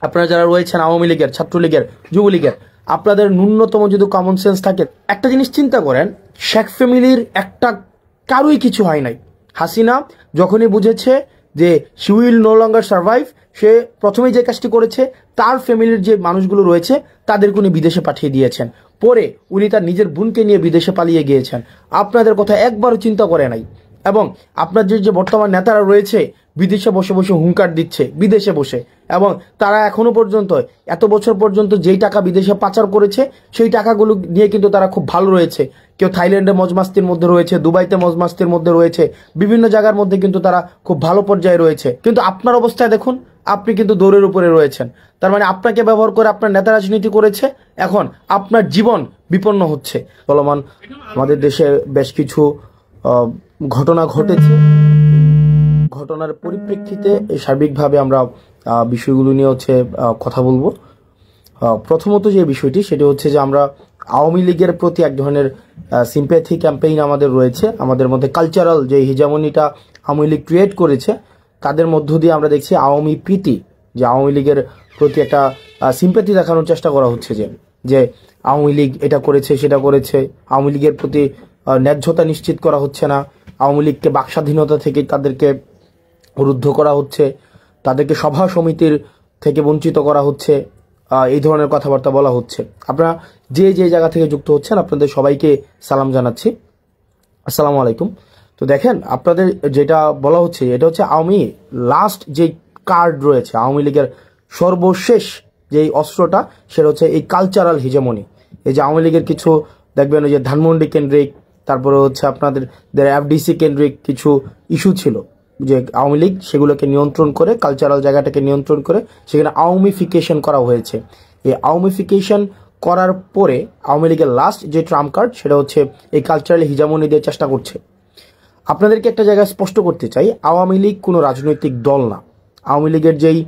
আপনারা যারা রয়েছেন আওয়ামী লীগের, ছাত্রলীগের, যুবলীগের, আপনাদের ন্যূনতম যদি কমন সেন্স থাকে, একটা জিনিস চিন্তা করেন, শেখ ফ্যামিলির একটা কারোই কিছু হয় নাই। হাসিনা যখনই বুঝেছে যে she will no longer survive, সে প্রথমেই যে কাজটি করেছে, তার ফ্যামিলির যে মানুষগুলো রয়েছে তাদেরকে উনি বিদেশে পাঠিয়ে দিয়েছেন। পরে উনি তার নিজের বোনকে নিয়ে বিদেশে পালিয়ে গিয়েছেন। আপনাদের কথা একবারও চিন্তা করে নাই। এবং আপনার যে বর্তমান নেতারা রয়েছে বিদেশে বসে বসে হুঙ্কার দিচ্ছে, বিদেশে বসে, এবং তারা এখনো পর্যন্ত এত বছর পর্যন্ত যেই টাকা বিদেশে পাচার করেছে সেই টাকাগুলো নিয়ে কিন্তু তারা খুব ভালো রয়েছে। কেউ থাইল্যান্ডে মজমাস্তির মধ্যে রয়েছে, দুবাইতে মজমাস্তির মধ্যে রয়েছে, বিভিন্ন জায়গার মধ্যে কিন্তু তারা খুব ভালো পর্যায়ে রয়েছে। কিন্তু আপনার অবস্থায় দেখুন, আপনি কিন্তু দৌড়ের উপরে রয়েছেন। তার মানে আপনাকে ব্যবহার করে আপনার নেতা রাজনীতি করেছে, এখন আপনার জীবন বিপন্ন হচ্ছে। চলমান আমাদের দেশে বেশ কিছু ঘটনা ঘটেছে। ঘটনার পরিপ্রেক্ষিতে সার্বিকভাবে আমরা বিষয়গুলো নিয়ে কথা বলবো। প্রথমত যে বিষয়টি সেটি হচ্ছে যে আমরা আওয়ামী লীগের প্রতি এক ধরনের সিম্প্যাথি ক্যাম্পেইন আমাদের রয়েছে। আমাদের মধ্যে কালচারাল যে হিজামনিটা আওয়ামী লীগ ক্রিয়েট করেছে, তাদের মধ্য দিয়ে আমরা দেখছি আওয়ামী প্রীতি, যে আওয়ামী লীগের প্রতি একটা সিম্প্যাথি দেখানোর চেষ্টা করা হচ্ছে, যে আওয়ামী লীগ এটা করেছে সেটা করেছে, আওয়ামী লীগের প্রতি ন্যায্যতা নিশ্চিত করা হচ্ছে না, আওয়ামী লীগকে বাকস্বাধীনতা থেকে তাদেরকে রুদ্ধ করা হচ্ছে, তাদেরকে সভা সমিতির থেকে বঞ্চিত করা হচ্ছে, এই ধরনের কথাবার্তা বলা হচ্ছে। আপনারা যে জায়গা থেকে যুক্ত হচ্ছেন আপনাদের সবাইকে সালাম জানাচ্ছি, আসসালামু আলাইকুম। তো দেখেন, আপনাদের যেটা বলা হচ্ছে এটা হচ্ছে আওয়ামী লাস্ট যে কার্ড রয়েছে, আওয়ামী লীগের সর্বশেষ যেই অস্ত্রটা, সেটা হচ্ছে এই কালচারাল হিজেমনি। এই যে আওয়ামী লীগের কিছু দেখবেন ওই যে ধানমন্ডি কেন্দ্রিক, তারপরে হচ্ছে আপনাদের এফডিসি কেন্দ্রিক কিছু ইস্যু ছিল, যে আওয়ামী লীগ সেগুলোকে নিয়ন্ত্রণ করে, কালচারাল জায়গাটাকে নিয়ন্ত্রণ করে সেখানে আওয়ামীফিকেশন করা হয়েছে। এই আওয়ামীফিকেশন করার পরে আওয়ামী লীগের লাস্ট যে ট্রাম্প কার্ড সেটা হচ্ছে এই কালচারাল হিজামনি দিয়ে চেষ্টা করছে। আপনাদেরকে একটা জায়গায় স্পষ্ট করতে চাই, আওয়ামী লীগ কোনো রাজনৈতিক দল না। আওয়ামী লীগের যেই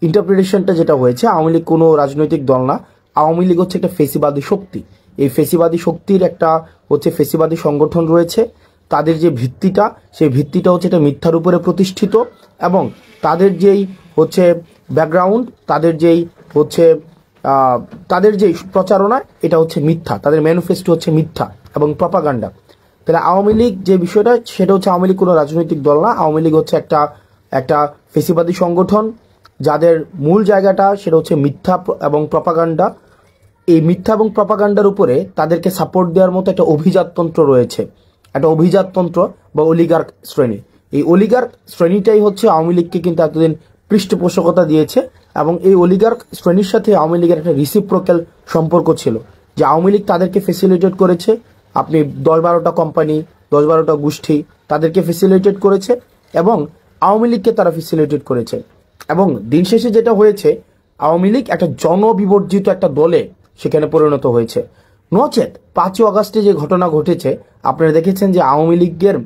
ইন্টারপ্রিটেশনটা যেটা হয়েছে, আওয়ামী লীগ কোনো রাজনৈতিক দল না। আওয়ামী লীগ হচ্ছে একটা ফেসিবাদী শক্তি। এই ফেসিবাদী শক্তির একটা হচ্ছে ফেসিবাদী সংগঠন রয়েছে। তাদের যে ভিত্তিটা, সেই ভিত্তিটা হচ্ছে এটা মিথ্যার উপরে প্রতিষ্ঠিত, এবং তাদের যেই হচ্ছে ব্যাকগ্রাউন্ড, তাদের যেই প্রচারণা, এটা হচ্ছে মিথ্যা। তাদের ম্যানিফেস্টো হচ্ছে মিথ্যা এবং প্রপাগান্ডা। তাহলে আওয়ামী লীগ যে বিষয়টা, সেটা হচ্ছে আওয়ামী লীগ কোনো রাজনৈতিক দল না। আওয়ামী লীগ হচ্ছে একটা ফেসিবাদী সংগঠন, যাদের মূল জায়গাটা সেটা হচ্ছে মিথ্যা এবং প্রপাগান্ডা। এই মিথ্যা এবং প্রপাগান্ডার উপরে তাদেরকে সাপোর্ট দেওয়ার মতো একটা অভিজাততন্ত্র রয়েছে, একটা অভিজাততন্ত্র বা অলিগার্ক শ্রেণী। এই অলিগার্ক শ্রেণীটাই হচ্ছে আওয়ামী লীগকে কিন্তু এতদিন পৃষ্ঠপোষকতা দিয়েছে, এবং এই অলিগার্ক শ্রেণীর সাথে আওয়ামী লীগের একটা রিসিপ্রোক্যাল সম্পর্ক ছিল, যে আওয়ামী লীগ তাদেরকে ফেসিলিটেট করেছে। আপনি 10-12টা কোম্পানি, 10-12টা গোষ্ঠী তাদেরকে ফেসিলিটেট করেছে, এবং আওয়ামী লীগকে তারা ফেসিলিটেট করেছে। এবং দিন শেষে যেটা হয়েছে, আওয়ামী লীগ একটা জনবিবর্জিত একটা দলে সেখানে পরিণত হয়েছে। নচেত 5ই আগস্টে যে ঘটনা ঘটেছে, আপনারা দেখেছেন যে আওয়ামী লীগের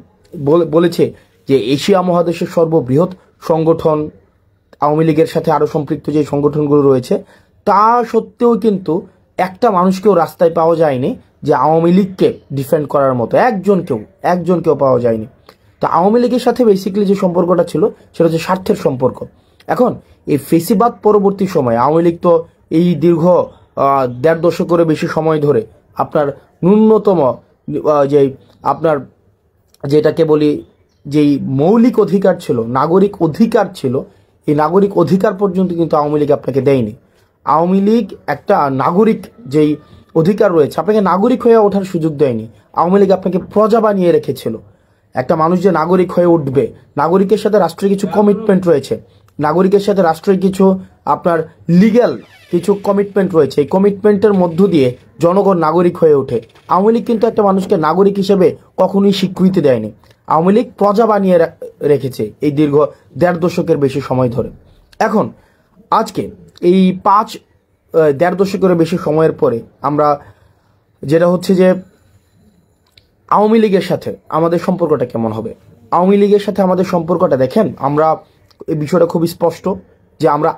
বলেছে যে এশিয়া মহাদেশের সর্ববৃহৎ সংগঠন, আওয়ামী লীগের সাথে আরও সম্পৃক্ত যে সংগঠনগুলো রয়েছে, তা সত্ত্বেও কিন্তু একটা মানুষকেও রাস্তায় পাওয়া যায়নি যে আওয়ামী লীগকে ডিফেন্ড করার মতো, একজনকেও পাওয়া যায়নি। তো আওয়ামী লীগের সাথে বেসিক্যালি যে সম্পর্কটা ছিল সেটা হচ্ছে স্বার্থের সম্পর্ক। এখন এই ফেসিবাদ পরবর্তী সময়ে আওয়ামী লীগ তো এই দীর্ঘ 1.5 দশকেরও বেশি সময় ধরে আপনার ন্যূনতম যে আপনার যেটাকে বলি যেই মৌলিক অধিকার ছিল, নাগরিক অধিকার ছিল, এই নাগরিক অধিকার পর্যন্ত কিন্তু আওয়ামী লীগ আপনাকে দেয়নি। আওয়ামী লীগ একটা নাগরিক যেই অধিকার রয়েছে, আপনাকে নাগরিক হয়ে ওঠার সুযোগ দেয়নি। আওয়ামী লীগ আপনাকে প্রজা বানিয়ে রেখেছিল। একটা মানুষ যে নাগরিক হয়ে উঠবে, নাগরিকের সাথে রাষ্ট্রের কিছু কমিটমেন্ট রয়েছে, নাগরিকের সাথে রাষ্ট্রের কিছু আপনার লিগ্যাল কিছু কমিটমেন্ট রয়েছে। এই কমিটমেন্টের মধ্য দিয়ে জনগণ নাগরিক হয়ে ওঠে। আওয়ামী লীগ কিন্তু একটা মানুষকে নাগরিক হিসেবে কখনোই স্বীকৃতি দেয়নি। আওয়ামী লীগ প্রজা বানিয়ে রেখেছে এই দীর্ঘ 1.5 দশকের বেশি সময় ধরে। এখন আজকে এই 1.5 দশকের বেশি সময়ের পরে আমরা যেটা হচ্ছে যে আওয়ামী লীগের সাথে আমাদের সম্পর্কটা কেমন হবে। আওয়ামী লীগের সাথে আমাদের সম্পর্কটা দেখেন, আমরা এই বিষয়টা খুব স্পষ্ট যে আমরা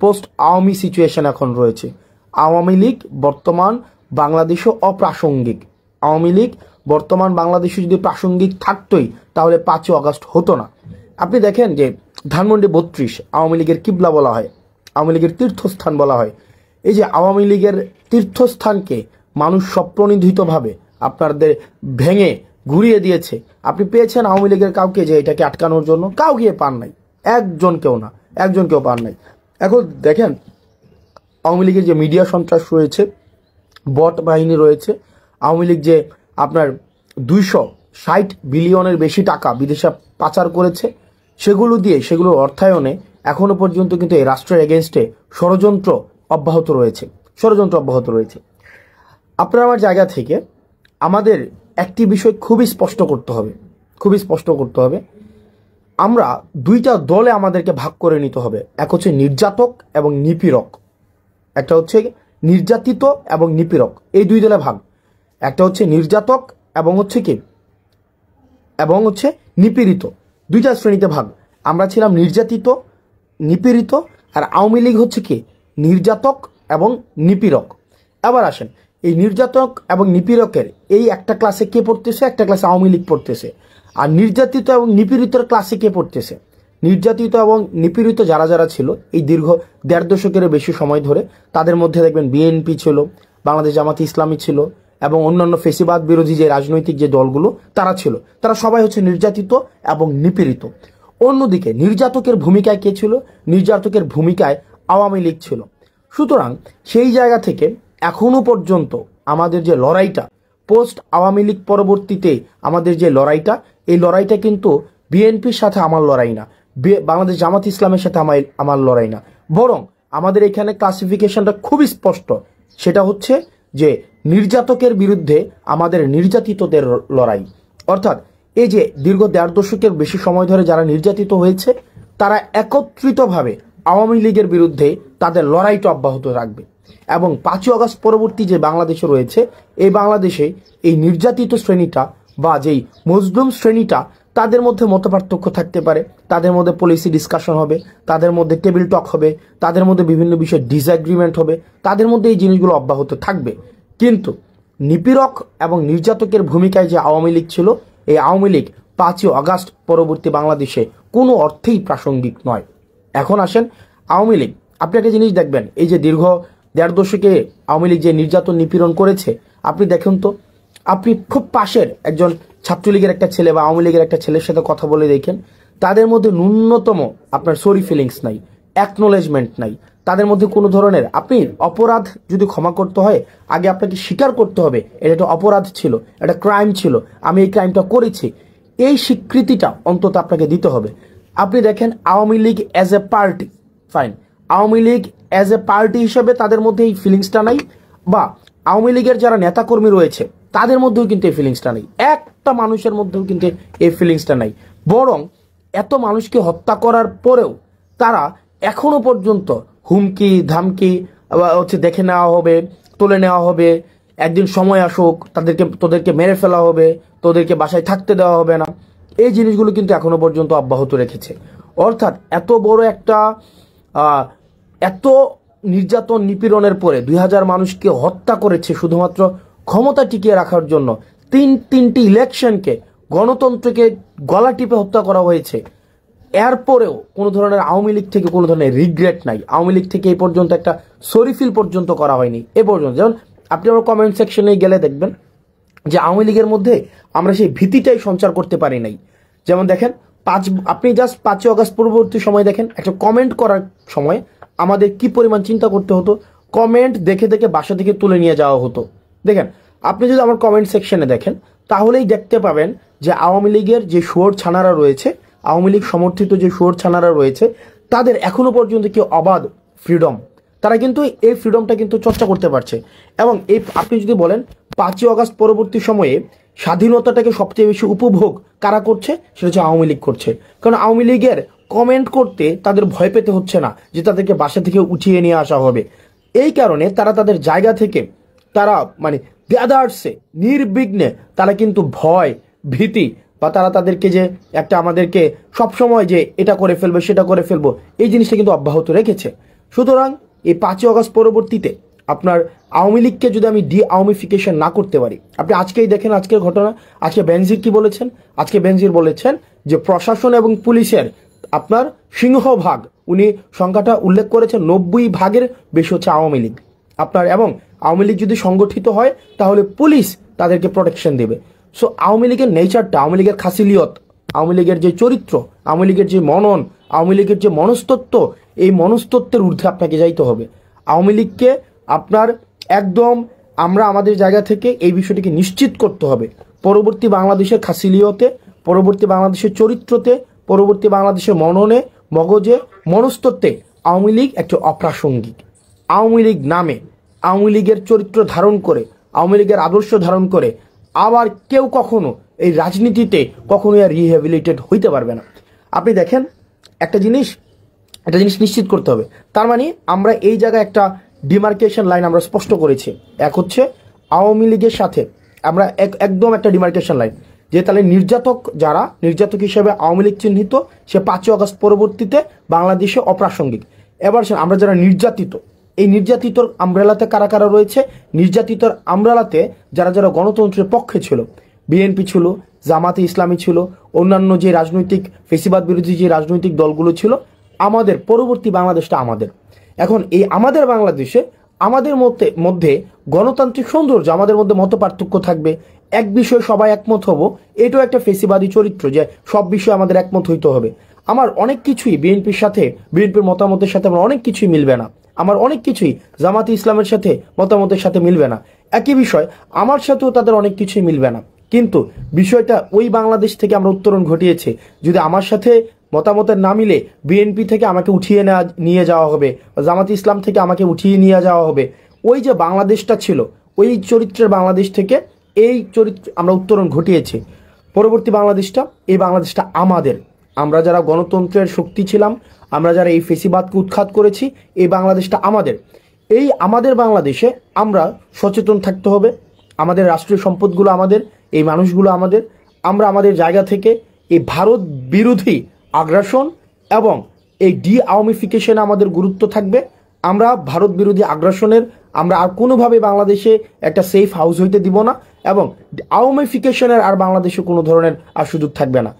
পোস্ট আওয়ামী সিচুয়েশন এখন রয়েছে। আওয়ামী লীগ বর্তমান বাংলাদেশও অপ্রাসঙ্গিক। আওয়ামী লীগ বর্তমান বাংলাদেশে যদি প্রাসঙ্গিক থাকতোই তাহলে 5ই আগস্ট হতো না। আপনি দেখেন যে ধানমন্ডি 32 আওয়ামী লীগের কিবলা বলা হয়। আওয়ামী লীগের তীর্থস্থান বলা হয়। এই যে আওয়ামী লীগের তীর্থস্থানকে মানুষ স্বপ্রণোদিতভাবে আপনাদের ভেঙে ঘুরিয়ে দিয়েছে। আপনি পেয়েছেন আওয়ামী লীগের কাউকে যে এটাকে আটকানোর জন্য? কাউকে পান নাই, একজনকেও পান নাই। এখন দেখেন আওয়ামী লীগের যে মিডিয়া সন্ত্রাস রয়েছে, বট বাহিনী রয়েছে, আওয়ামী লীগ যে আপনার 260 বিলিয়নের বেশি টাকা বিদেশে পাচার করেছে, সেগুলোর অর্থায়নে এখনো পর্যন্ত কিন্তু এই রাষ্ট্রের এগেনস্টে ষড়যন্ত্র অব্যাহত রয়েছে। আপনার আমার জায়গা থেকে আমাদের একটি বিষয় খুবই স্পষ্ট করতে হবে। আমরা দুইটা দলে আমাদেরকে ভাগ করে নিতে হবে। এক হচ্ছে নির্যাতক এবং নিপীড়ক, একটা হচ্ছে নির্যাতিত এবং নিপীড়ক, এই দুই দলে ভাগ। একটা হচ্ছে নির্যাতক এবং হচ্ছে নিপীড়িত, দুইটা শ্রেণীতে ভাগ। আমরা ছিলাম নির্যাতিত, নিপীড়িত, আর আওয়ামী লীগ হচ্ছে কি নির্যাতক এবং নিপীড়ক। এবার আসেন এই নির্যাতক এবং নিপীড়কের এই একটা ক্লাসে কে পড়তেছে? একটা ক্লাসে আওয়ামী লীগ পড়তেছে। আর নির্যাতিত এবং নিপীড়িতের ক্লাসে কে পড়তেছে? নির্যাতিত এবং নিপীড়িত যারা ছিল এই দীর্ঘ 1.5 দশকের বেশি সময় ধরে, তাদের মধ্যে দেখবেন বিএনপি ছিল, বাংলাদেশ জামাত ইসলামী ছিল, এবং অন্যান্য ফেসিবাদ বিরোধী যে রাজনৈতিক যে দলগুলো তারা ছিল, তারা সবাই হচ্ছে নির্যাতিত এবং নিপীড়িত। অন্যদিকে নির্যাতকের ভূমিকায় কে ছিল? নির্যাতকের ভূমিকায় আওয়ামী লীগ ছিল। সুতরাং সেই জায়গা থেকে এখনো পর্যন্ত আমাদের যে লড়াইটা, পোস্ট আওয়ামী লীগ পরবর্তীতে আমাদের যে লড়াইটা, এই লড়াইটা কিন্তু বিএনপির সাথে আমার লড়াই না, বাংলাদেশ জামাত ইসলামের সাথে আমার লড়াই না, বরং আমাদের এখানে ক্লাসিফিকেশনটা খুবই স্পষ্ট। সেটা হচ্ছে যে নির্যাতকের বিরুদ্ধে আমাদের নির্যাতিতদের লড়াই। অর্থাৎ এই যে দীর্ঘ 1.5 দশকের বেশি সময় ধরে যারা নির্যাতিত হয়েছে, তারা একত্রিতভাবে আওয়ামী লীগের বিরুদ্ধে তাদের লড়াইটা অব্যাহত রাখবে। এবং 5ই আগস্ট পরবর্তী যে বাংলাদেশে রয়েছে, এই বাংলাদেশে এই নির্যাতিত শ্রেণীটা বা যেই মজলুম শ্রেণীটা, তাদের মধ্যে মতপার্থক্য থাকতে পারে, তাদের মধ্যে পলিসি ডিসকাশন হবে, তাদের মধ্যে টেবিল টক হবে, তাদের মধ্যে বিভিন্ন বিষয়ে ডিসএগ্রিমেন্ট হবে, তাদের মধ্যে এই জিনিসগুলো অব্যাহত থাকবে। কিন্তু নিপীড়ক এবং নির্যাতকের ভূমিকায় যে আওয়ামী লীগ ছিল, এই আওয়ামী লীগ 5ই আগস্ট পরবর্তী বাংলাদেশে কোনো অর্থেই প্রাসঙ্গিক নয়। এখন আসেন আওয়ামী লীগ, আপনি একটা জিনিস দেখবেন, এই যে দীর্ঘ 1.5 দশকে আওয়ামী লীগ যে নির্যাতন নিপীড়ন করেছে, আপনি দেখুন তো, আপনি খুব পাশের একজন ছাত্রলীগের একটা ছেলে বা আওয়ামী লীগের একটা ছেলের সাথে কথা বলে দেখেন, তাদের মধ্যে ন্যূনতম আপনার সরি ফিলিংস নাই, অ্যাকনোলেজমেন্ট নাই, তাদের মধ্যে কোনো ধরনের, আপনি অপরাধ যদি ক্ষমা করতে হয় আগে আপনাকে স্বীকার করতে হবে এটা একটা অপরাধ ছিল, একটা ক্রাইম ছিল, আমি এই ক্রাইমটা করেছি, এই স্বীকৃতিটা অন্তত আপনাকে দিতে হবে। আপনি দেখেন Awami League as a party, fine, Awami League as a party হিসেবে তাদের মধ্যে এই ফিলিংসটা নাই, বা আওয়ামী লীগের যারা নেতাকর্মী রয়েছে তাদের মধ্যেও কিন্তু এই ফিলিংসটা নেই, একটা মানুষের মধ্যেও কিন্তু এই ফিলিংসটা নাই। বরং এত মানুষকে হত্যা করার পরেও তারা এখনো পর্যন্ত হুমকি ধামকি হচ্ছে দেখে নেওয়া হবে, তুলে নেওয়া হবে, একদিন সময় আসুক তোদেরকে মেরে ফেলা হবে, তোদেরকে বাসায় থাকতে দেওয়া হবে না, এই জিনিসগুলো কিন্তু এখনো পর্যন্ত অব্যাহত রেখেছে। অর্থাৎ এত বড় একটা এত নির্যাতন নিপীড়নের পরে 2000 মানুষকে হত্যা করেছে শুধুমাত্র ক্ষমতা টিকিয়ে রাখার জন্য, তিনটি ইলেকশনকে, গণতন্ত্রকে গলা টিপে হত্যা করা হয়েছে। এরপরেও কোনো ধরনের আওয়ামী লীগ থেকে কোনো ধরনের রিগ্রেট নাই, আওয়ামী লীগ থেকে এই পর্যন্ত একটা সরি ফিল পর্যন্ত করা হয়নি এ পর্যন্ত। যেমন আপনি আমার কমেন্ট সেকশনে গেলে দেখবেন যে আওয়ামী লীগের মধ্যে আমরা সেই ভীতিটাই সঞ্চার করতে পারি নাই। যেমন দেখেন আপনি জাস্ট 5ই আগস্ট পরবর্তী সময় দেখেন, একটা কমেন্ট করার সময় আমাদের কি পরিমাণ চিন্তা করতে হতো, কমেন্ট দেখে দেখে বাসা থেকে তুলে নিয়ে যাওয়া হতো। দেখেন আপনি যদি আমার কমেন্ট সেকশনে দেখেন তাহলেই দেখতে পাবেন যে আওয়ামী লীগের যে শুয়োর ছানারা রয়েছে, আওয়ামী লীগ সমর্থিত যে শুয়োর ছানারা রয়েছে, তাদের এখনো পর্যন্ত কি অবাধ ফ্রিডম, তারা কিন্তু এই ফ্রিডমটা কিন্তু চর্চা করতে পারছে। এবং এই আপনি যদি বলেন 5ই আগস্ট পরবর্তী সময়ে স্বাধীনতাটাকে সবচেয়ে বেশি উপভোগ কারা করছে, সেটা হচ্ছে আওয়ামী লীগ করছে। কারণ আওয়ামী লীগের কমেন্ট করতে তাদের ভয় পেতে হচ্ছে না যে তাদেরকে বাসা থেকে উঠিয়ে নিয়ে আসা হবে। এই কারণে তারা তাদের জায়গা থেকে তারা মানে গ্যাদার্সে নির্বিঘ্নে তারা কিন্তু ভয় ভীতি বা তারা তাদেরকে যে একটা আমাদেরকে সবসময় যে এটা করে ফেলবো সেটা করে ফেলবো, এই জিনিসটা কিন্তু অব্যাহত রেখেছে। সুতরাং এই 5ই আগস্ট পরবর্তীতে আপনার আওয়ামী লীগকে যদি আমি আওয়ামীফিকেশন না করতে পারি, আপনি আজকেই দেখেন আজকের ঘটনা, আজকে বেনজির কি বলেছেন, আজকে বেনজির বলেছেন যে প্রশাসন এবং পুলিশের আপনার সিংহভাগ উনি সংখ্যাটা উল্লেখ করেছেন 90% বেশি হচ্ছে আওয়ামী লীগ আপনার। এবং আওয়ামী লীগ যদি সংগঠিত হয় তাহলে পুলিশ তাদেরকে প্রোটেকশন দেবে। সো আওয়ামী লীগের নেচারটা, আওয়ামী লীগের খাসিলিয়ত, আওয়ামী লীগের যে চরিত্র, আওয়ামী লীগের যে মনন, আওয়ামী লীগের যে মনস্তত্ত্ব, এই মনস্তত্ত্বের ঊর্ধ্বে আপনাকে যাইতে হবে। আওয়ামী লীগকে আপনার একদম আমরা আমাদের জায়গা থেকে এই বিষয়টিকে নিশ্চিত করতে হবে পরবর্তী বাংলাদেশের খাসিলিয়তে, পরবর্তী বাংলাদেশের চরিত্রতে, পরবর্তী বাংলাদেশের মননে, মগজে, মনস্তত্ত্বে আওয়ামী লীগ একটা অপ্রাসঙ্গিক। আওয়ামী লীগ নামে, আওয়ামী লীগের চরিত্র ধারণ করে, আওয়ামী লীগের আদর্শ ধারণ করে আবার কেউ কখনো এই রাজনীতিতে কখনোই আর রিহ্যাবিলিটেড হইতে পারবে না। আপনি দেখেন একটা জিনিস নিশ্চিত করতে হবে। তার মানে আমরা এই জায়গায় একটা ডিমার্কেশন লাইন আমরা স্পষ্ট করেছি। এক হচ্ছে আওয়ামী লীগের সাথে আমরা একদম একটা ডিমার্কেশন লাইন, যে তাহলে নির্যাতক হিসেবে আওয়ামী লীগ চিহ্নিত, সে 5ই আগস্ট পরবর্তীতে বাংলাদেশে অপ্রাসঙ্গিক। এবার আমরা যারা নির্যাতিত, এই নির্যাতিতর আমব্রেলাতে কারা কারা রয়েছে, নির্যাতিতর আমব্রেলাতে যারা যারা গণতন্ত্রের পক্ষে ছিল, বিএনপি ছিল, জামাতে ইসলামী ছিল, অন্যান্য যে রাজনৈতিক ফেসিবাদ বিরোধী যে রাজনৈতিক দলগুলো ছিল, আমাদের পরবর্তী বাংলাদেশটা আমাদের। এখন এই আমাদের বাংলাদেশে আমাদের মধ্যে গণতান্ত্রিক সৌন্দর্য, আমাদের মধ্যে মত পার্থক্য থাকবে, এক বিষয়ে সবাই একমত হব, এটাও একটা ফেসিবাদী চরিত্র যে সব বিষয়ে আমাদের একমত হইতে হবে। আমার অনেক কিছুই বিএনপির মতামতের সাথে আমার অনেক কিছুই মিলবে না, আমার অনেক কিছুই জামাতে ইসলামের সাথে মতামতের সাথে মিলবে না, একই বিষয় আমার সাথেও তাদের অনেক কিছুই মিলবে না। কিন্তু বিষয়টা ওই বাংলাদেশ থেকে আমরা উত্তরণ ঘটিয়েছি। যদি আমার সাথে মতামতের না মিলে বিএনপি থেকে আমাকে উঠিয়ে নিয়ে যাওয়া হবে, জামাতে ইসলাম থেকে আমাকে উঠিয়ে নিয়ে যাওয়া হবে, ওই যে বাংলাদেশটা ছিল ওই চরিত্রের বাংলাদেশ থেকে এই চরিত্র আমরা উত্তরণ ঘটিয়েছি। পরবর্তী বাংলাদেশটা, এই বাংলাদেশটা আমাদের। আমরা যারা গণতন্ত্রের শক্তি ছিলাম, আমরা যারা এই ফেসিবাদকে উৎখাত করেছি, এই বাংলাদেশটা আমাদের। এই আমাদের বাংলাদেশে আমরা সচেতন থাকতে হবে। আমাদের রাষ্ট্রীয় সম্পদগুলো আমাদের, এই মানুষগুলো আমাদের। আমরা আমাদের জায়গা থেকে এই ভারত বিরোধী আগ্রাসন এবং এই আওয়ামিফিকেশনে আমাদের গুরুত্ব থাকবে। আমরা ভারত বিরোধী আগ্রাসনের আমরা আর কোনোভাবে বাংলাদেশে একটা সেফ হাউস হইতে দিব না, এবং আওয়ামিফিকেশনের আর বাংলাদেশে কোনো ধরনের আর সুযোগ থাকবে না।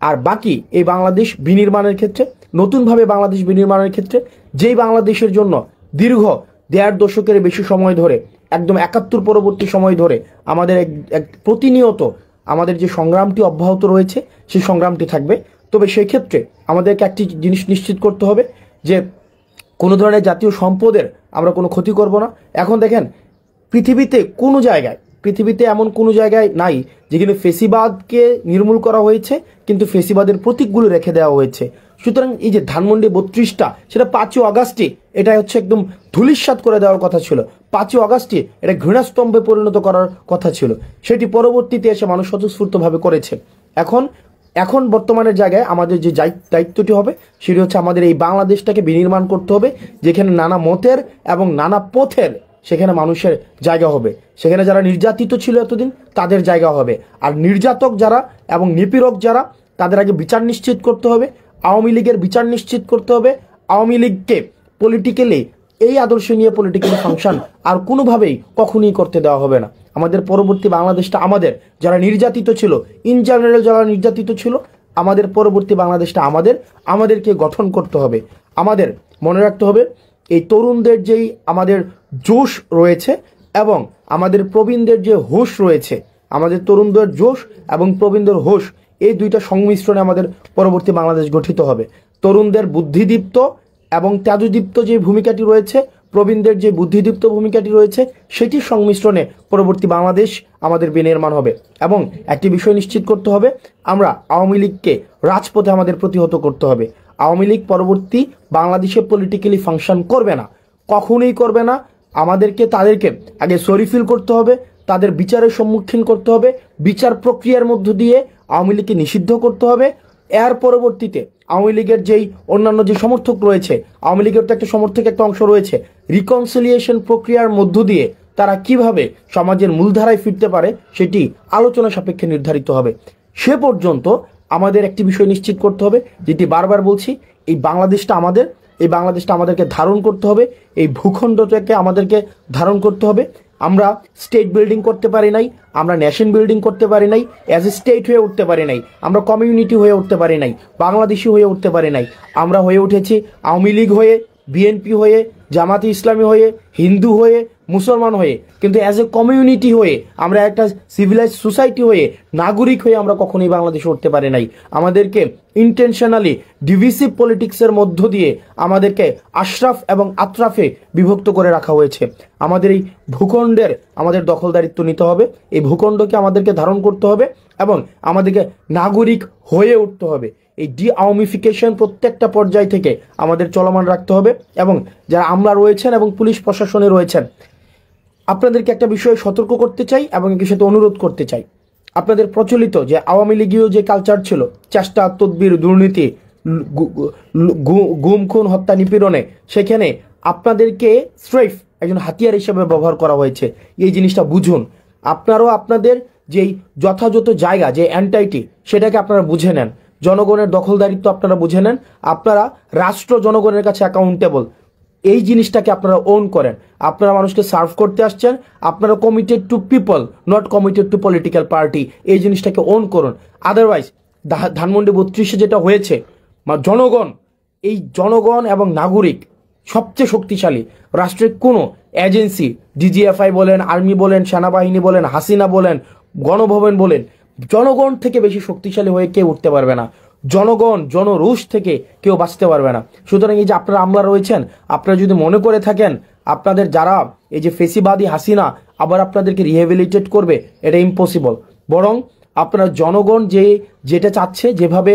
আর বাকি এই বাংলাদেশ বিনির্মাণের ক্ষেত্রে, নতুনভাবে বাংলাদেশ বিনির্মাণের ক্ষেত্রে, যেই বাংলাদেশের জন্য দীর্ঘ 1.5 দশকের বেশি সময় ধরে, একদম 71 পরবর্তী সময় ধরে আমাদের প্রতিনিয়ত আমাদের যে সংগ্রামটি অব্যাহত রয়েছে, সেই সংগ্রামটি থাকবে। তবে সেই ক্ষেত্রে আমাদেরকে একটি জিনিস নিশ্চিত করতে হবে যে কোনো ধরনের জাতীয় সম্পদের আমরা কোনো ক্ষতি করব না। এখন দেখেন পৃথিবীতে এমন কোনো জায়গায় নাই যেখানে ফেসিবাদকে নির্মূল করা হয়েছে কিন্তু ফেসিবাদের প্রতীকগুলো রেখে দেওয়া হয়েছে। সুতরাং এই যে ধানমন্ডি 32টা, সেটা 5ই আগস্টে এটা হচ্ছে একদম ধূলিসাৎ করে দেওয়ার কথা ছিল। 5ই আগস্টে এটা ঘৃণাস্তম্ভে পরিণত করার কথা ছিল, সেটি পরবর্তীতে এসে মানুষ স্বতঃস্ফূর্তভাবে করেছে। এখন বর্তমানের জায়গায় আমাদের যে দায়িত্বটি হবে সেটি হচ্ছে আমাদের এই বাংলাদেশটাকে বিনির্মাণ করতে হবে, যেখানে নানা মতের এবং নানা পথের সেখানে মানুষের জায়গা হবে। সেখানে যারা নির্যাতিত ছিল এতদিন তাদের জায়গা হবে, আর নির্যাতক যারা এবং নিপীড়ক যারা, তাদের আগে বিচার নিশ্চিত করতে হবে। আওয়ামী লীগের বিচার নিশ্চিত করতে হবে। আওয়ামী লীগকে পলিটিক্যালি, এই আদর্শ নিয়ে পলিটিক্যালি ফাংশন আর কোনোভাবেই কখনোই করতে দেওয়া হবে না। আমাদের পরবর্তী বাংলাদেশটা আমাদের। যারা নির্যাতিত ছিল, ইন জেনারেল যারা নির্যাতিত ছিল, আমাদের পরবর্তী বাংলাদেশটা আমাদেরকে গঠন করতে হবে। আমাদের মনে রাখতে হবে এই তরুণদের যেই আমাদের জোশ রয়েছে এবং আমাদের প্রবীণদের যে হোশ রয়েছে, আমাদের তরুণদের জোশ এবং প্রবীণদের হোশ, এই দুইটা সংমিশ্রণে আমাদের পরবর্তী বাংলাদেশ গঠিত হবে। তরুণদের বুদ্ধিদীপ্ত এবং তেজদীপ্ত যে ভূমিকাটি রয়েছে, প্রবীণদের যে বুদ্ধিদীপ্ত ভূমিকাটি রয়েছে, সেটির সংমিশ্রণে পরবর্তী বাংলাদেশ আমাদের বিনির্মাণ হবে। এবং একটি বিষয় নিশ্চিত করতে হবে, আমরা আওয়ামী লীগকে রাজপথে আমাদের প্রতিহত করতে হবে। আওয়ামী লীগ পরবর্তী বাংলাদেশে পলিটিক্যালি ফাংশন করবে না, কখনোই করবে না। তাদেরকে আগে সরিফিল করতে হবে, তাদের বিচারের সম্মুখীন করতে হবে, বিচার প্রক্রিয়ার মধ্য দিয়ে আওয়ামী লীগকে নিষিদ্ধ করতে হবে। এর পরবর্তীতে আওয়ামী লীগের যেই অন্যান্য যে সমর্থক রয়েছে, আওয়ামী লীগের তো একটা সমর্থক একটা অংশ রয়েছে, রিকনসিলিয়েশন প্রক্রিয়ার মধ্য দিয়ে তারা কিভাবে সমাজের মূলধারায় ফিরতে পারে সেটি আলোচনা সাপেক্ষে নির্ধারিত হবে। সে পর্যন্ত আমাদের একটি বিষয় নিশ্চিত করতে হবে, যেটি বারবার বলছি, এই বাংলাদেশটা আমাদের, এই বাংলাদেশটা আমাদেরকে ধারণ করতে হবে, এই ভূখণ্ডটাকে আমাদেরকে ধারণ করতে হবে। আমরা স্টেট বিল্ডিং করতে পারি নাই, আমরা নেশন বিল্ডিং করতে পারি নাই, অ্যাজ এ স্টেট হয়ে উঠতে পারি নাই, আমরা কমিউনিটি হয়ে উঠতে পারি নাই, বাংলাদেশি হয়ে উঠতে পারি নাই। আমরা হয়ে উঠেছি আওয়ামী লীগ হয়ে, বিএনপি হয়ে, জামাতে ইসলামী হয়ে, হিন্দু হয়ে, মুসলমান হয়ে, কিন্তু অ্যাজ এ কমিউনিটি হয়ে, আমরা একটা সিভিলাইজ সোসাইটি হয়ে, নাগরিক হয়ে আমরা কখনোই বাংলাদেশে উঠতে পারি নাই। আমাদেরকে ইন্টেনশনালি ডিভিসিভ পলিটিক্সের মধ্য দিয়ে আমাদেরকে আশরাফ এবং আতরাফে বিভক্ত করে রাখা হয়েছে। আমাদের এই ভূখণ্ডের আমাদের দখলদারিত্ব নিতে হবে, এই ভূখণ্ডকে আমাদেরকে ধারণ করতে হবে এবং আমাদেরকে নাগরিক হয়ে উঠতে হবে। এই ডি আওয়ামিফিকেশন প্রত্যেকটা পর্যায় থেকে আমাদের চলমান রাখতে হবে এবং যারা আমলা রয়েছেন এবং পুলিশ প্রশাসনে রয়েছেন, আপনাদেরকে একটা বিষয়ে সতর্ক করতে চাই এবং একই সাথে অনুরোধ করতে চাই। আপনাদের প্রচলিত যে আওয়ামী লীগীয় যে কালচার ছিল, চেষ্টা, তদবির, দুর্নীতি, গুম, খুন, হত্যা, নিপীড়নে, সেখানে আপনাদেরকে স্রেফ একজন হাতিয়ার হিসেবে ব্যবহার করা হয়েছে। এই জিনিসটা বুঝুন। আপনারাও আপনাদের যেই যথাযথ জায়গা, যে এন্টাইটি, সেটাকে আপনারা বুঝে নেন। জনগণের দখলদারিত্ব আপনারা বুঝে নেন। আপনারা রাষ্ট্র জনগণের কাছে অ্যাকাউন্টেবল, এই জিনিসটাকে আপনারা ওন করেন। আপনারা মানুষকে সার্ভ করতে আসছেন, আপনারা committed two people, not committed two political party. এই জিনিসটাকে ওন করুন। আদারওয়াইজ ধানমন্ডি 32-এ যেটা হয়েছে, জনগণ, এই জনগণ এবং নাগরিক সবচেয়ে শক্তিশালী। রাষ্ট্রের কোনো এজেন্সি, ডিজিএফআই বলেন, আর্মি বলেন, সেনাবাহিনী বলেন, হাসিনা বলেন, গণভবন বলেন, জনগণ থেকে বেশি শক্তিশালী হয়ে কেউ উঠতে পারবে না। জনগণ, জনরোষ থেকে কেউ বাঁচতে পারবে না। সুতরাং এই যে আপনারা আমলা রয়েছেন, আপনারা যদি মনে করে থাকেন আপনাদের যারা এই যে ফেসিবাদী হাসিনা আবার আপনাদেরকে রিহেবিলিটেট করবে, এটা ইম্পসিবল। বরং আপনারা জনগণ যেটা চাচ্ছে, যেভাবে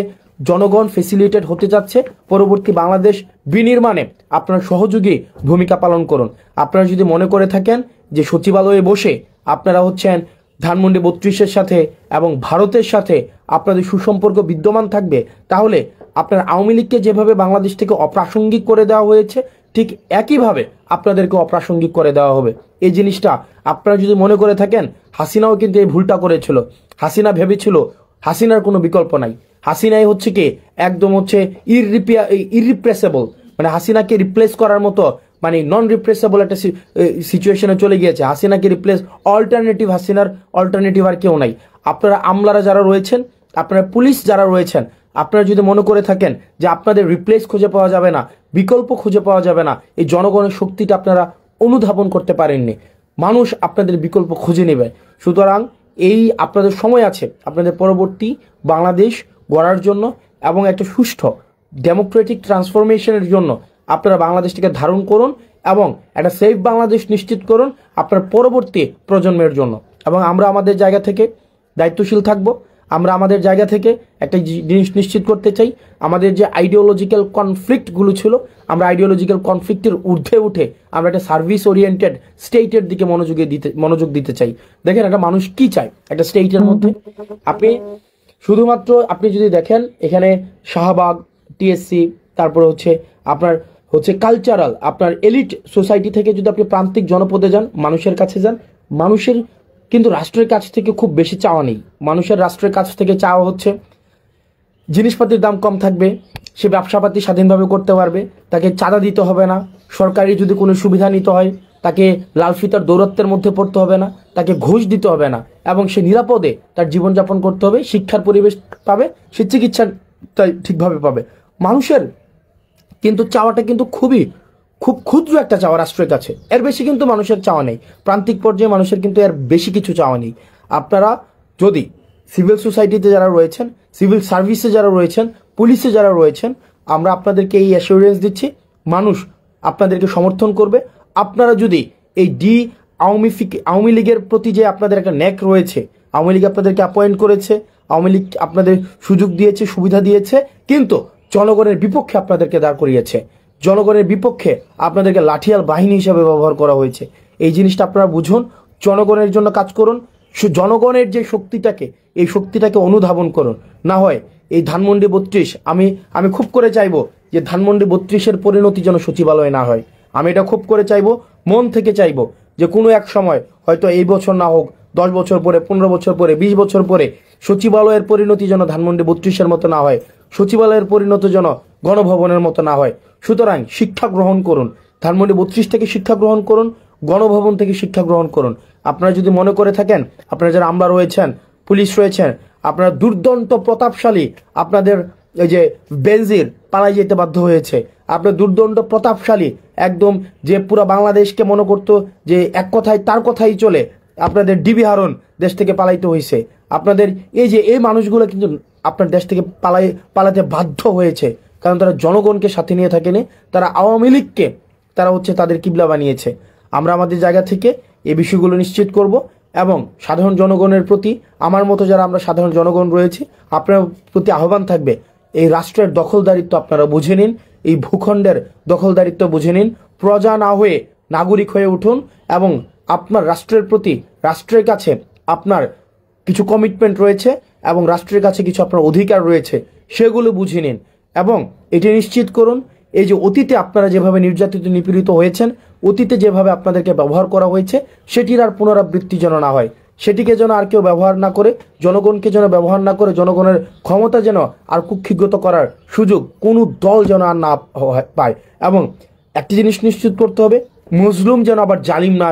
জনগণ ফেসিলিটেট হতে যাচ্ছে, পরবর্তী বাংলাদেশ বিনির্মাণে আপনারা সহযোগী ভূমিকা পালন করুন। আপনারা যদি মনে করে থাকেন যে সচিবালয়ে বসে আপনারা হচ্ছেন ধানমন্ডি 32-এর সাথে এবং ভারতের সাথে আপনাদের সুসম্পর্ক বিদ্যমান থাকবে, তাহলে আপনার আওয়ামী লীগকে যেভাবে বাংলাদেশ থেকে অপ্রাসঙ্গিক করে দেওয়া হয়েছে, ঠিক একইভাবে আপনাদেরকে অপ্রাসঙ্গিক করে দেওয়া হবে। এই জিনিসটা আপনারা যদি মনে করে থাকেন, হাসিনাও কিন্তু এই ভুলটা করেছিল। হাসিনা ভেবেছিল হাসিনার কোনো বিকল্প নাই। হাসিনাই হচ্ছে কি একদম হচ্ছে ইররিপ্রেসেবল, মানে হাসিনাকে রিপ্লেস করার মতো, মানে নন রিপ্লেসেবল একটা সিচুয়েশনে চলে গিয়েছে। হাসিনাকে রিপ্লেস, অল্টারনেটিভ, হাসিনার অল্টারনেটিভ আর কেউ নাই। আপনারা আমলারা যারা রয়েছেন, আপনারা পুলিশ যারা রয়েছেন, আপনারা যদি মনে করে থাকেন যে আপনাদের রিপ্লেস খুঁজে পাওয়া যাবে না, বিকল্প খুঁজে পাওয়া যাবে না, এই জনগণের শক্তিটা আপনারা অনুধাবন করতে পারেননি। মানুষ আপনাদের বিকল্প খুঁজে নেবে। সুতরাং এই আপনাদের সময় আছে আপনাদের পরবর্তী বাংলাদেশ গড়ার জন্য এবং একটা সুষ্ঠু ডেমোক্রেটিক ট্রান্সফরমেশনের জন্য আপনারা বাংলাদেশটিকে ধারণ করুন এবং একটা সেফ বাংলাদেশ নিশ্চিত করুন আপনার পরবর্তী প্রজন্মের জন্য। এবং আমরা আমাদের জায়গা থেকে দায়িত্বশীল থাকব। আমরা আমাদের জায়গা থেকে একটা জিনিস নিশ্চিত করতে চাই, আমাদের যে আইডিওলজিক্যাল কনফ্লিক্টগুলো ছিল, আমরা আইডিওলজিক্যাল কনফ্লিক্টের ঊর্ধ্বে উঠে আমরা একটা সার্ভিস ওরিয়েন্টেড স্টেটের দিকে মনোযোগ দিতে চাই। দেখেন একটা মানুষ কি চায় একটা স্টেটের মধ্যে। আপনি যদি দেখেন এখানে শাহবাগ, টিএসসি, তারপরে হচ্ছে আপনার হচ্ছে কালচারাল, আপনার এলিট সোসাইটি থেকে যদি আপনি প্রান্তিক জনপদে যান, মানুষের কাছে যান, মানুষের কিন্তু রাষ্ট্রের কাছ থেকে খুব বেশি চাওয়া নেই। মানুষের রাষ্ট্রের কাছ থেকে চাওয়া হচ্ছে জিনিসপাতির দাম কম থাকবে, সে ব্যবসাপাতি স্বাধীনভাবে করতে পারবে, তাকে চাঁদা দিতে হবে না, সরকারি যদি কোনো সুবিধা নিতে হয় তাকে লাল ফিতার দৌরত্বের মধ্যে পড়তে হবে না, তাকে ঘুষ দিতে হবে না, এবং সে নিরাপদে তার জীবনযাপন করতে হবে, শিক্ষার পরিবেশ পাবে, সে চিকিৎসা ঠিকভাবে পাবে। মানুষের কিন্তু চাওয়াটা কিন্তু খুব ক্ষুদ্র একটা চাওয়া রাষ্ট্রের কাছে, এর বেশি কিন্তু মানুষের চাওয়া নেই। প্রান্তিক পর্যায়ে মানুষের কিন্তু এর বেশি কিছু চাওয়া নেই। আপনারা যদি সিভিল সোসাইটিতে যারা রয়েছেন, সিভিল সার্ভিসে যারা রয়েছেন, পুলিশে যারা রয়েছেন, আমরা আপনাদেরকে এই অ্যাসিওরেন্স দিচ্ছি, মানুষ আপনাদেরকে সমর্থন করবে। আপনারা যদি এই আওয়ামী লীগের প্রতি যে আপনাদের একটা ন্যাক রয়েছে, আওয়ামী লীগ আপনাদেরকে অ্যাপয়েন্ট করেছে, আওয়ামী লীগ আপনাদের সুযোগ দিয়েছে, সুবিধা দিয়েছে, কিন্তু জনগণের বিপক্ষে আপনাদেরকে দাঁড় করিয়েছে, জনগণের বিপক্ষে আপনাদেরকে লাঠিয়াল বাহিনী হিসাবে ব্যবহার করা হয়েছে। এই জিনিসটা আপনারা বুঝুন, জনগণের জন্য কাজ করুন, জনগণের যে শক্তিটাকে, এই শক্তিটাকে অনুধাবন করুন। না হয় এই ধানমন্ডি 32, আমি খুব করে চাইবো যে ধানমন্ডি 32-এর পরিণতি যেন সচিবালয় না হয়। আমি এটা খুব করে চাইবো, মন থেকে চাইবো যে কোনো এক সময়, হয়তো এই বছর না হোক, 10 বছর পরে, 15 বছর পরে, 20 বছর পরে সচিবালয়ের পরিণতি যেন ধানমন্ডি 32-এর মতো না হয়, সচিবালয়ের পরিণতি যেন গণভবনের মতো না হয়। সুতরাং শিক্ষা গ্রহণ করুন, ধানমন্ডি 32 থেকে শিক্ষা গ্রহণ করুন, গণভবন থেকে শিক্ষা গ্রহণ করুন। আপনারা যদি মনে করে থাকেন, আপনারা যারা আমলা রয়েছেন, পুলিশ রয়েছেন, আপনারা দুর্দান্ত প্রতাপশালী, আপনাদের এই যে বেনজির পালাই যেতে বাধ্য হয়েছে, আপনার দুর্দণ্ড প্রতাপশালী, একদম যে পুরো বাংলাদেশকে মনে করতো যে এক কথায় তার কথাই চলে, আপনাদের ডিবি হারুন দেশ থেকে পালাইতে হয়েছে। আপনাদের এই মানুষগুলো কিন্তু আপনার দেশ থেকে পালাতে বাধ্য হয়েছে, কারণ তারা জনগণকে সাথে নিয়ে থাকেনি, তারা আওয়ামী লীগকে তারা তাদের কিবলা বানিয়েছে। আমরা আমাদের জায়গা থেকে এই বিষয়গুলো নিশ্চিত করব এবং সাধারণ জনগণের প্রতি, আমার মতো যারা আমরা সাধারণ জনগণ রয়েছি, আপনার প্রতি আহ্বান থাকবে, এই রাষ্ট্রের দখলদারিত্ব আপনারা বুঝে নিন, এই ভূখণ্ডের দখলদারিত্ব বুঝে নিন, প্রজা না হয়ে নাগরিক হয়ে উঠুন এবং আপনার রাষ্ট্রের প্রতি, রাষ্ট্রের কাছে আপনার কিছু কমিটমেন্ট রয়েছে এবং রাষ্ট্রের কাছে কিছু আপনার অধিকার রয়েছে, সেগুলো বুঝে নিন এবং এটি নিশ্চিত করুন এই যে অতীতে আপনারা যেভাবে নির্যাতিত নিপীড়িত হয়েছেন, অতীতে যেভাবে আপনাদেরকে ব্যবহার করা হয়েছে, সেটির আর পুনরাবৃত্তি যেন না হয়, সেটিকে যেন আর কেউ ব্যবহার না করে, জনগণকে যেন ব্যবহার না করে, জনগণের ক্ষমতা যেন আর কুক্ষিগত করার সুযোগ কোনো দল যেন আর না পায়। এবং একটি জিনিস নিশ্চিত করতে হবে, মজলুম যেন আবার জালিম না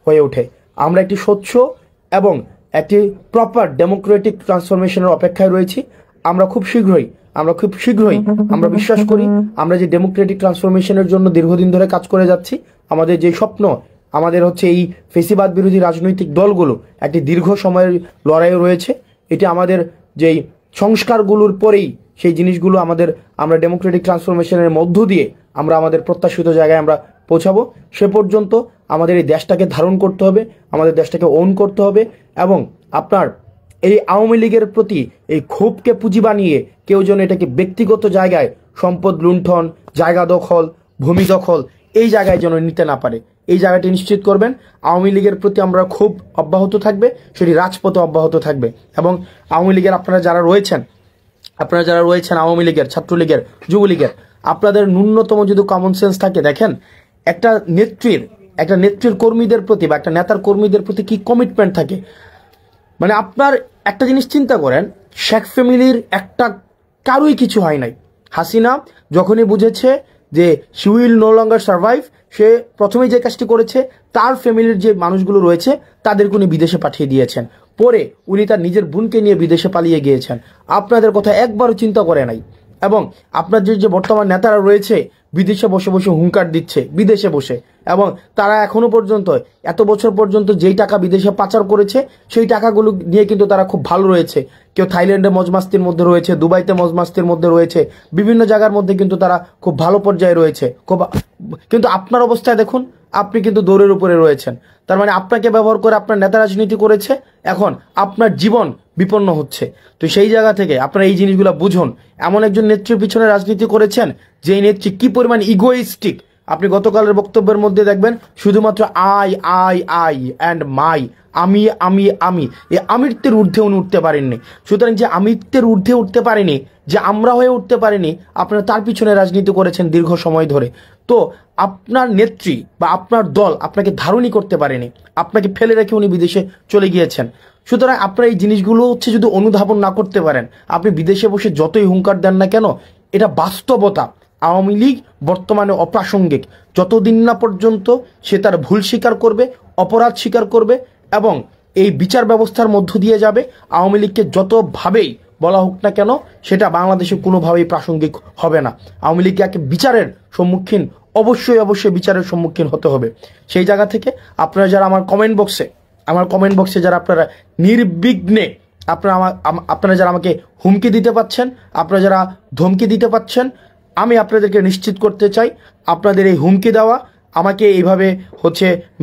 হয়ে ওঠে। আমরা একটি স্বচ্ছ এবং একটি প্রপার ডেমোক্রেটিক ট্রান্সফরমেশনের অপেক্ষায় রয়েছি। আমরা খুব শীঘ্রই আমরা বিশ্বাস করি, আমরা যে ডেমোক্রেটিক ট্রান্সফরমেশনের জন্য দীর্ঘদিন ধরে কাজ করে যাচ্ছি, আমাদের যে স্বপ্ন, আমাদের এই ফেসিবাদ বিরোধী রাজনৈতিক দলগুলো একটি দীর্ঘ সময়ের লড়াই রয়েছে, এটি আমাদের যেই সংস্কারগুলোর পরেই সেই জিনিসগুলো আমরা ডেমোক্রেটিক ট্রান্সফরমেশনের মধ্য দিয়ে আমরা আমাদের প্রত্যাশিত জায়গায় আমরা পৌঁছাবো। সে পর্যন্ত আমাদের এই দেশটাকে ধারণ করতে হবে, আমাদের দেশটাকে ওন করতে হবে এবং আপনার এই আওয়ামী লীগের প্রতি এই ক্ষোভকে পুঁজি বানিয়ে কেউ যেন এটাকে ব্যক্তিগত জায়গায় সম্পদ লুণ্ঠন, জায়গা দখল, ভূমি দখল এই জায়গায় যেন নিতে না পারে, এই জায়গাটি নিশ্চিত করবেন। আওয়ামী লীগের প্রতি আমরা ক্ষোভ অব্যাহত থাকবে, সেটি রাজপথে অব্যাহত থাকবে এবং আওয়ামী লীগের আপনারা যারা রয়েছেন আওয়ামী লীগের, ছাত্রলীগের, যুবলীগের, আপনাদের ন্যূনতম যদি কমন সেন্স থাকে, দেখেন একটা নেত্রীর কর্মীদের প্রতি বা একটা নেতার কর্মীদের প্রতি কি কমিটমেন্ট থাকে। মানে আপনার একটা জিনিস চিন্তা করেন, শেখ ফ্যামিলির একটা কারোই কিছু হয় নাই। হাসিনা যখনই বুঝেছে যে she will no longer survive, সে প্রথমেই যে কাজটি করেছে, তার ফ্যামিলির যে মানুষগুলো রয়েছে তাদেরকে উনি বিদেশে পাঠিয়ে দিয়েছেন। পরে উনি তার নিজের বোনকে নিয়ে বিদেশে পালিয়ে গিয়েছেন, আপনাদের কথা একবারও চিন্তা করে নাই। এবং আপনার যে বর্তমান নেতারা রয়েছে বিদেশে বসে বসে হুঙ্কার দিচ্ছে, বিদেশে বসে, এবং তারা এখনো পর্যন্ত এত বছর পর্যন্ত যেই টাকা বিদেশে পাচার করেছে সেই টাকাগুলো নিয়ে কিন্তু তারা খুব ভালো রয়েছে। কেউ থাইল্যান্ডে মজমাস্তির মধ্যে রয়েছে, দুবাইতে মজমাস্তির মধ্যে রয়েছে, বিভিন্ন জায়গার মধ্যে কিন্তু তারা খুব ভালো পর্যায়ে রয়েছে। কিন্তু আপনার অবস্থায় দেখুন, আপনি কিন্তু দৌড়ের উপরে রয়েছেন। তার মানে আপনাকে ব্যবহার করে আপনার নেতা রাজনীতি করেছে, এখন আপনার জীবন বিপন্ন হচ্ছে। তো সেই জায়গা থেকে আপনারা এই জিনিসগুলো বুঝুন। এমন একজন নেত্রীর পিছনে রাজনীতি করেছেন যেই নেত্রী কি পরিমাণ ইগোইস্টিক, আপনি গতকালের বক্তব্যের মধ্যে দেখবেন শুধুমাত্র আই অ্যান্ড মাই, আমি এই আমিত্বের ঊর্ধ্বে উনি উঠতে পারেননি। সুতরাং যে আমিত্বের ঊর্ধ্বে উঠতে পারেনি, যে আমরা হয়ে উঠতে পারেনি, আপনারা তার পিছনে রাজনীতি করেছেন দীর্ঘ সময় ধরে। তো আপনার নেত্রী বা আপনার দল আপনাকে ধারণই করতে পারেনি, আপনাকে ফেলে রেখে উনি বিদেশে চলে গিয়েছেন। সুতরাং আপনারা এই জিনিসগুলো যদি অনুধাবন না করতে পারেন, আপনি বিদেশে বসে যতই হুঙ্কার দেন না কেন, এটা বাস্তবতা। আওয়ামী লীগ বর্তমানে অপ্রাসঙ্গিক, যতদিন না পর্যন্ত সে তার ভুল স্বীকার করবে, অপরাধ স্বীকার করবে এবং এই বিচার ব্যবস্থার মধ্য দিয়ে যাবে, আওয়ামী লীগকে যতভাবেই বলা হোক না কেন সেটা বাংলাদেশে কোনোভাবেই প্রাসঙ্গিক হবে না। আওয়ামী লীগকে বিচারের সম্মুখীন অবশ্যই বিচারের সম্মুখীন হতে হবে। সেই জায়গা থেকে আপনারা যারা আমার কমেন্ট বক্সে যারা আপনারা নির্বিঘ্নে আপনারা যারা আমাকে হুমকি দিতে পাচ্ছেন, আপনারা যারা ধমকি দিতে পাচ্ছেন, আমি আপনাদেরকে নিশ্চিত করতে চাই, আপনাদের এই হুমকি দেওয়া, আমাকে এইভাবে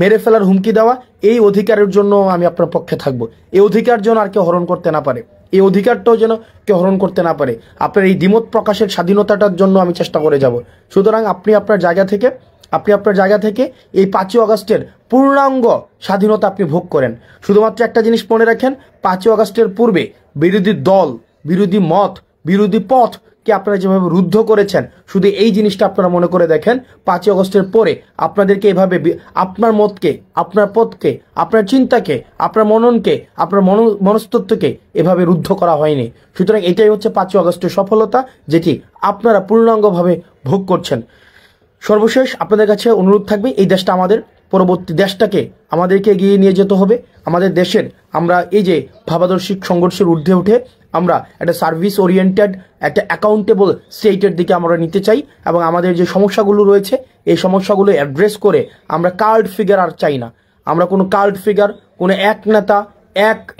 মেরে ফেলার হুমকি দেওয়া, এই অধিকারের জন্য আমি আপনার পক্ষে থাকবো। এই অধিকার যেন আর কেউ হরণ করতে না পারে, এই অধিকারটাও যেন কেউ হরণ করতে না পারে। আপনার এই দ্বিমত প্রকাশের স্বাধীনতাটার জন্য আমি চেষ্টা করে যাব। সুতরাং আপনি আপনার জায়গা থেকে এই 5ই আগস্টের পূর্ণাঙ্গ স্বাধীনতা আপনি ভোগ করেন। শুধুমাত্র একটা জিনিস মনে রাখেন, 5ই আগস্টের পূর্বে বিরোধী দল, বিরোধী মত, বিরোধী পথকে আপনারা যেভাবে রুদ্ধ করেছেন, শুধু এই জিনিসটা আপনারা মনে করে দেখেন, 5ই আগস্টের পরে আপনাদেরকে এভাবে আপনার মতকে, আপনার পথকে, আপনার চিন্তাকে, আপনার মননকে, আপনার মনস্তত্ত্বকে এভাবে রুদ্ধ করা হয়নি। সুতরাং এটাই হচ্ছে 5ই আগস্টের সফলতা, যেটি আপনারা পূর্ণাঙ্গভাবে ভোগ করছেন। সর্বশেষ আপনাদের কাছে অনুরোধ থাকবে, এই দেশটা আমাদের, পরবর্তী দেশটাকে আমাদেরকে এগিয়ে নিয়ে যেতে হবে। আমাদের দেশের আমরা এই যে ভাবাদর্শিক সংঘর্ষের ঊর্ধ্বে উঠে আমরা একটা সার্ভিস ওরিয়েন্টেড, একটা অ্যাকাউন্টেবল স্টেটের দিকে আমরা নিতে চাই, এবং আমাদের যে সমস্যাগুলো রয়েছে এই সমস্যাগুলো অ্যাড্রেস করে আমরা কাল্ট ফিগার আর চাই না। আমরা কোনো কাল্ট ফিগার, কোনো এক নেতা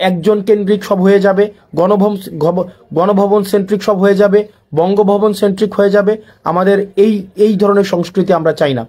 একজন কেন্দ্রিক সব হয়ে যাবে, গণভবন সেন্ট্রিক সব হয়ে যাবে, বঙ্গভবন সেন্ট্রিক হয়ে যাবে। আমাদের এই ধরনের সংস্কৃতি আমরা চাই না।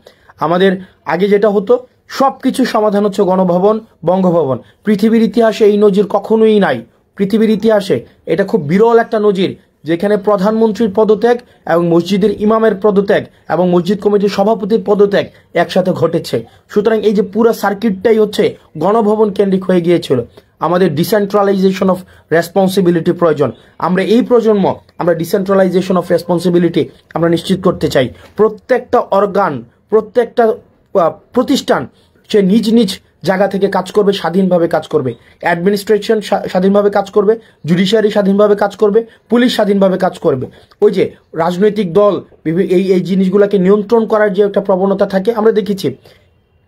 আমাদের আগে যেটা হতো সব কিছু সমাধান হচ্ছে গণভবন, বঙ্গভবন। পৃথিবীর ইতিহাসে এই নজির কখনোই নাই। পৃথিবীর ইতিহাসে এটা খুব বিরল একটা নজির, যেখানে প্রধানমন্ত্রীর পদত্যাগ এবং মসজিদের ইমামের পদত্যাগ এবং মসজিদ কমিটির সভাপতির পদত্যাগ একসাথে ঘটেছে। সুতরাং এই যে পুরো সার্কিটটাই হচ্ছে গণভবন কেন্দ্রিক হয়ে গিয়েছিল। আমাদের ডিসেন্ট্রালাইজেশন অফ রেসপন্সিবিলিটি প্রয়োজন। আমরা এই প্রজন্ম আমরা ডিসেন্ট্রালাইজেশন অফ রেসপন্সিবিলিটি আমরা নিশ্চিত করতে চাই। প্রত্যেকটা অর্গান, প্রত্যেকটা প্রতিষ্ঠান সে নিজ নিজ জায়গা থেকে কাজ করবে, স্বাধীনভাবে কাজ করবে। অ্যাডমিনিস্ট্রেশন স্বাধীনভাবে কাজ করবে, জুডিশিয়ারি স্বাধীনভাবে কাজ করবে, পুলিশ স্বাধীনভাবে কাজ করবে। ওই যে রাজনৈতিক দল এই জিনিসগুলোকে নিয়ন্ত্রণ করার যে একটা প্রবণতা থাকে আমরা দেখেছি,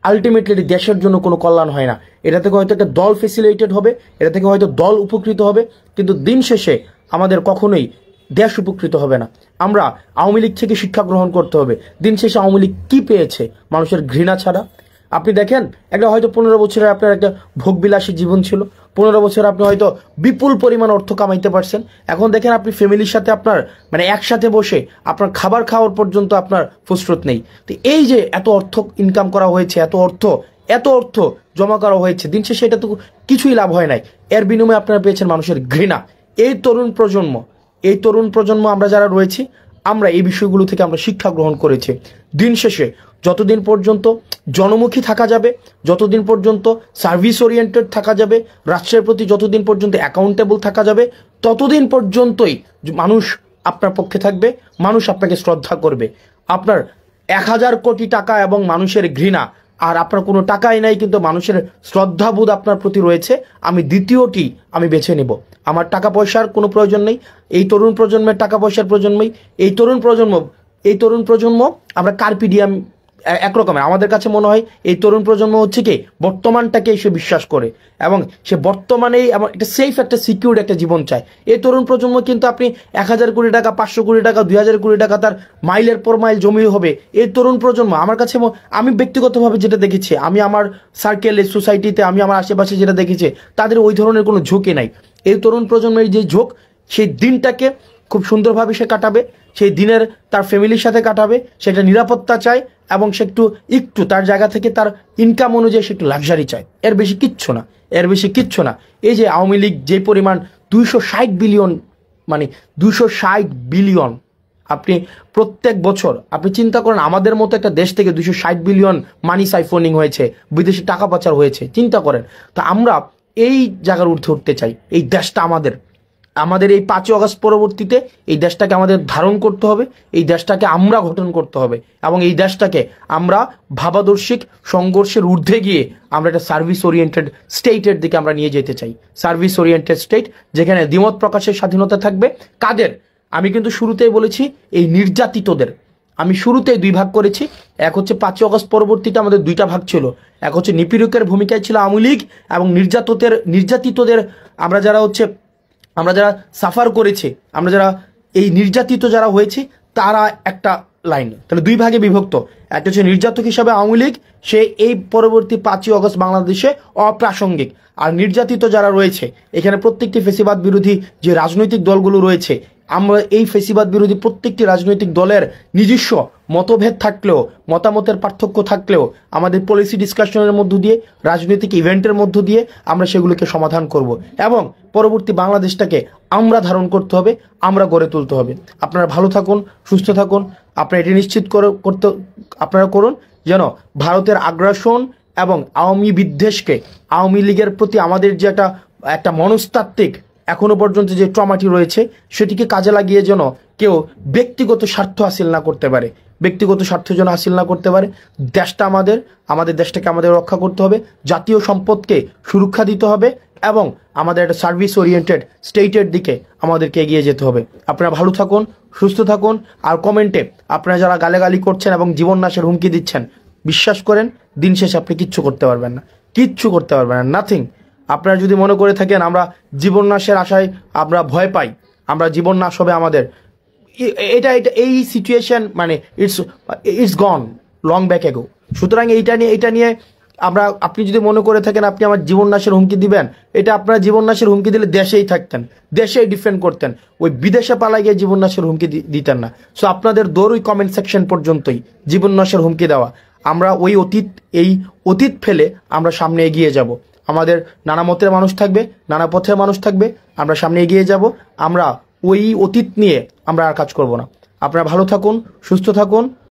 আলটিমেটলি দেশের জন্য কোনো কল্যাণ হয় না। এটা থেকে হয়তো একটা দল ফেসিলিটেড হবে, এটা থেকে হয়তো দল উপকৃত হবে, কিন্তু দিন শেষে আমাদের কখনোই দেশ উপকৃত হবে না। আমরা আওয়ামী লীগ থেকে শিক্ষা গ্রহণ করতে হবে। দিন শেষে আওয়ামী লীগ কী পেয়েছে? মানুষের ঘৃণা ছাড়া। আপনি দেখেন, একটা হয়তো 15 বছরের আপনার একটা ভোগবিলাসী জীবন ছিল, 15 বছর আপনি হয়তো বিপুল পরিমাণ অর্থ কামাইতে পারছেন। এখন দেখেন আপনি ফ্যামিলির সাথে আপনার একসাথে বসে আপনার খাবার খাওয়ার পর্যন্ত আপনার ফুসরত নেই। তো এই যে এত অর্থ ইনকাম করা হয়েছে, এত অর্থ জমা করা হয়েছে, দিন শেষে এটা তো কিছুই লাভ হয় নাই। এর বিনিময়ে আপনারা পেয়েছেন মানুষের ঘৃণা। এই তরুণ প্রজন্ম আমরা যারা রয়েছি, আমরা এই বিষয়গুলো থেকে আমরা শিক্ষা গ্রহণ করেছি। দিন শেষে যতদিন পর্যন্ত জনমুখী থাকা যাবে, যতদিন পর্যন্ত সার্ভিস ওরিয়েন্টেড থাকা যাবে, রাষ্ট্রের প্রতি যতদিন পর্যন্ত অ্যাকাউন্টেবল থাকা যাবে, ততদিন পর্যন্তই মানুষ আপনার পক্ষে থাকবে, মানুষ আপনাকে শ্রদ্ধা করবে। আপনার 1000 কোটি টাকা এবং মানুষের ঘৃণা, আর আপনার কোনো টাকাই নাই কিন্তু মানুষের শ্রদ্ধাবোধ আপনার প্রতি রয়েছে, আমি দ্বিতীয়টি আমি বেছে নেব। আমার টাকা পয়সার কোনো প্রয়োজন নেই, এই তরুণ প্রজন্মের টাকা পয়সার প্রয়োজন নেই। এই তরুণ প্রজন্ম আমরা কার্পিডিয়াম একরকমের। আমাদের কাছে মনে হয় এই তরুণ প্রজন্ম হচ্ছে কি বর্তমানটাকে সে বিশ্বাস করে, এবং সে বর্তমানেই একটা সেফ, একটা সিকিউর একটা জীবন চায়। এই তরুণ প্রজন্ম কিন্তু আপনি 1000 কোটি টাকা, 500 কোটি টাকা, 2000 কোটি টাকা তার মাইলের পর মাইল জমি হবে। এই তরুণ প্রজন্ম আমার কাছে, আমি ব্যক্তিগতভাবে যেটা দেখেছি, আমি আমার সার্কেলে, সোসাইটিতে, আমি আমার আশেপাশে যেটা দেখেছি, তাদের ওই ধরনের কোনো ঝোঁকই নাই। এই তরুণ প্রজন্মের যে ঝোঁক, সেই দিনটাকে খুব সুন্দরভাবে সে কাটাবে, সেই দিনের তার ফ্যামিলির সাথে কাটাবে, সেটা নিরাপত্তা চায়, এবং সে একটু তার জায়গা থেকে তার ইনকাম অনুযায়ী সে একটু লাক্সারি চায়। এর বেশি কিচ্ছু না। এই যে আওয়ামী লীগ যে পরিমাণ 260 বিলিয়ন, 260 বিলিয়ন, আপনি প্রত্যেক বছর আপনি চিন্তা করেন, আমাদের মতো একটা দেশ থেকে 260 বিলিয়ন মানি সাইফোনিং হয়েছে, বিদেশি টাকা পাচার হয়েছে, চিন্তা করেন। তো আমরা এই জায়গার ঊর্ধ্বে উঠতে চাই। এই দেশটা আমাদের এই 5ই আগস্ট পরবর্তীতে এই দেশটাকে আমাদের ধারণ করতে হবে, এই দেশটাকে আমরা গঠন করতে হবে, এবং এই দেশটাকে আমরা ভাবাদর্শিক সংঘর্ষের ঊর্ধ্বে গিয়ে আমরা একটা সার্ভিস ওরিয়েন্টেড স্টেটের দিকে আমরা নিয়ে যেতে চাই। সার্ভিস ওরিয়েন্টেড স্টেট, যেখানে দ্বিমত প্রকাশের স্বাধীনতা থাকবে। কাদের? আমি কিন্তু শুরুতেই বলেছি, এই নির্যাতিতদের। আমি শুরুতেই 2 ভাগ করেছি। এক হচ্ছে 5ই আগস্ট পরবর্তীতে আমাদের 2টা ভাগ ছিল। এক হচ্ছে নিপীড়কের ভূমিকায় ছিল আওয়ামী লীগ, এবং নির্যাতিতদের আমরা যারা সাফার করেছি, আমরা যারা এই নির্যাতিত যারা হয়েছি, তারা একটা লাইন। তাহলে 2 ভাগে বিভক্ত। একটা হচ্ছে নির্যাতক হিসাবে আওয়ামী লীগ, সে এই পরবর্তী 5ই আগস্ট বাংলাদেশে অপ্রাসঙ্গিক। আর নির্যাতিত যারা রয়েছে, এখানে প্রত্যেকটি ফেসিবাদ বিরোধী যে রাজনৈতিক দলগুলো রয়েছে, আমরা এই ফেসিবাদ বিরোধী প্রত্যেকটি রাজনৈতিক দলের নিজস্ব মতভেদ থাকলেও, মতামতের পার্থক্য থাকলেও, আমাদের পলিসি ডিসকাশনের মধ্য দিয়ে, রাজনৈতিক ইভেন্টের মধ্য দিয়ে আমরা সেগুলোকে সমাধান করব, এবং পরবর্তী বাংলাদেশটাকে আমরা ধারণ করতে হবে, আমরা গড়ে তুলতে হবে। আপনারা ভালো থাকুন, সুস্থ থাকুন। আপনারা এটি নিশ্চিত আপনারা করুন যেন ভারতের আগ্রাসন এবং আওয়ামী বিদ্বেষকে, আওয়ামী লীগের প্রতি আমাদের যে একটা মনস্তাত্ত্বিক এখনো পর্যন্ত যে ট্রমাটি রয়েছে, সেটিকে কাজে লাগিয়ে যেন কেউ ব্যক্তিগত স্বার্থ হাসিল না করতে পারে, দেশটা আমাদের দেশটাকে আমাদের রক্ষা করতে হবে, জাতীয় সম্পদকে সুরক্ষা দিতে হবে, এবং আমাদের একটা সার্ভিস ওরিয়েন্টেড স্টেটের দিকে আমাদেরকে এগিয়ে যেতে হবে। আপনারা ভালো থাকুন, সুস্থ থাকুন। আর কমেন্টে আপনারা যারা গালাগালি করছেন এবং জীবন নাশের হুমকি দিচ্ছেন, বিশ্বাস করেন, দিন শেষে আপনি কিচ্ছু করতে পারবেন না, কিচ্ছু করতে পারবেন না, নাথিং। আপনারা যদি মনে করে থাকেন আমরা জীবন নাশের আশায় আমরা ভয় পাই, আমরা জীবন নাশ হবে আমাদের, এটা এটা এই সিচুয়েশন মানে ইটস গন লং ব্যাক এগো। সুতরাং এইটা নিয়ে আপনি যদি মনে করে থাকেন আপনি আমার জীবন নাশের হুমকি দিবেন, এটা আপনার জীবন নাশের হুমকি দিলে দেশেই থাকতেন, দেশেই ডিফেন্ড করতেন, ওই বিদেশে পালাই গিয়ে জীবন নাশের হুমকি দিতেন না। সো আপনাদের দৌড় ওই কমেন্ট সেকশন পর্যন্তই, জীবন নাশের হুমকি দেওয়া। আমরা ওই অতীত ফেলে আমরা সামনে এগিয়ে যাব। আমাদের নানা মতের মানুষ থাকবে, নানা পথের মানুষ থাকবে, আমরা সামনে এগিয়ে যাব। আমরা ওই অতীত নিয়ে আমরা আর কাজ করব না। আপনারা ভালো থাকুন, সুস্থ থাকুন।